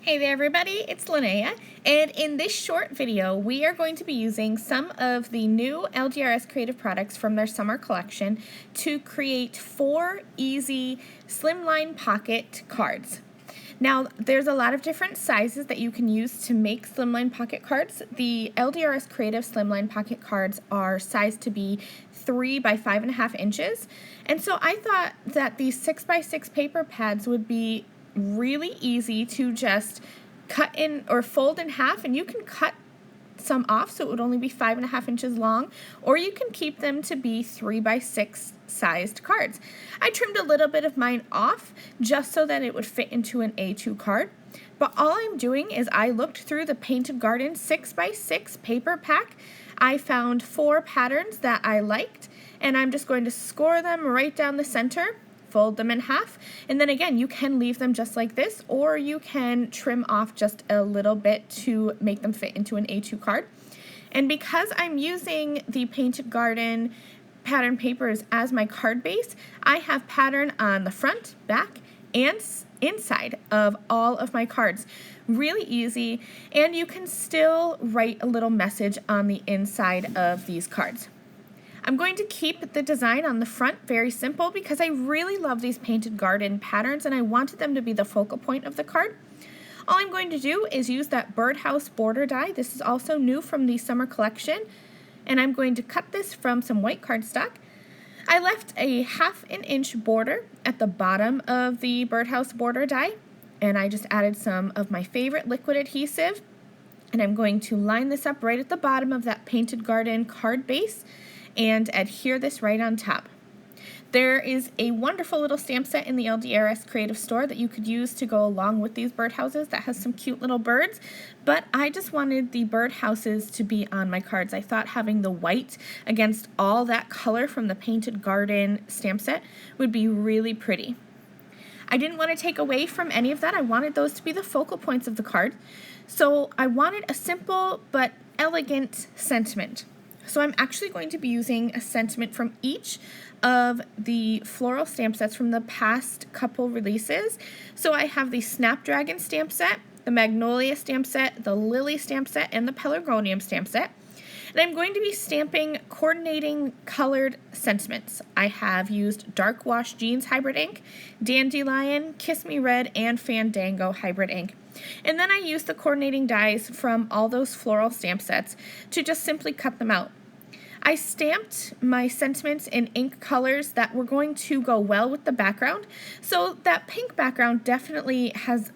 Hey there everybody, it's Lynnea, and in this short video we are going to be using some of the new LDRS Creative products from their summer collection to create 4 easy slimline pocket cards. Now there's a lot of different sizes that you can use to make slimline pocket cards. The LDRS Creative slimline pocket cards are sized to be 3 by 5.5 inches, and so I thought that these 6 by 6 paper pads would be really easy to just cut in or fold in half, and you can cut some off so it would only be 5.5 inches long, or you can keep them to be 3 by 6 sized cards. I trimmed a little bit of mine off just so that it would fit into an A2 card, but all I'm doing is I looked through the Painted Garden 6 by 6 paper pack. I found 4 patterns that I liked, and I'm just going to score them right down the center, fold them in half, and then again you can leave them just like this, or you can trim off just a little bit to make them fit into an A2 card. And because I'm using the Painted Garden pattern papers as my card base, I have pattern on the front, back, and inside of all of my cards. Really easy, and you can still write a little message on the inside of these cards. I'm going to keep the design on the front very simple because I really love these Painted Garden patterns and I wanted them to be the focal point of the card. All I'm going to do is use that birdhouse border die. This is also new from the summer collection, and I'm going to cut this from some white cardstock. I left a 1/2 inch border at the bottom of the birdhouse border die, and I just added some of my favorite liquid adhesive, and I'm going to line this up right at the bottom of that Painted Garden card base and adhere this right on top. There is a wonderful little stamp set in the LDRS Creative store that you could use to go along with these birdhouses that has some cute little birds, but I just wanted the birdhouses to be on my cards. I thought having the white against all that color from the Painted Garden stamp set would be really pretty. I didn't want to take away from any of that. I wanted those to be the focal points of the card, so I wanted a simple but elegant sentiment. So I'm actually going to be using a sentiment from each of the floral stamp sets from the past couple releases. So I have the Snapdragon stamp set, the Magnolia stamp set, the Lily stamp set, and the Pelargonium stamp set. And I'm going to be stamping coordinating colored sentiments. I have used Dark Wash Jeans Hybrid ink, Dandelion, Kiss Me Red, and Fandango Hybrid ink. And then I used the coordinating dies from all those floral stamp sets to just simply cut them out. I stamped my sentiments in ink colors that were going to go well with the background. So that pink background definitely has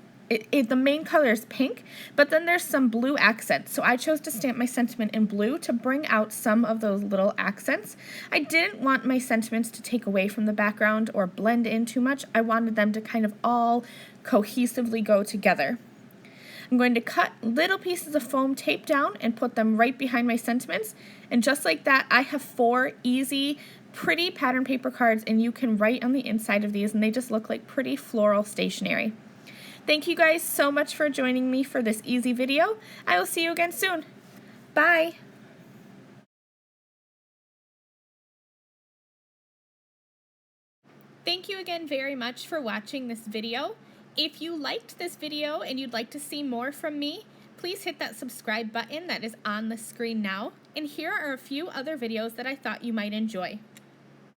the main color is pink, but then there's some blue accents. So I chose to stamp my sentiment in blue to bring out some of those little accents. I didn't want my sentiments to take away from the background or blend in too much. I wanted them to kind of all cohesively go together. I'm going to cut little pieces of foam tape down and put them right behind my sentiments. And just like that, I have 4 easy, pretty pattern paper cards, and you can write on the inside of these, and they just look like pretty floral stationery. Thank you guys so much for joining me for this easy video. I will see you again soon. Bye! Thank you again very much for watching this video. If you liked this video and you'd like to see more from me, please hit that subscribe button that is on the screen now. And here are a few other videos that I thought you might enjoy.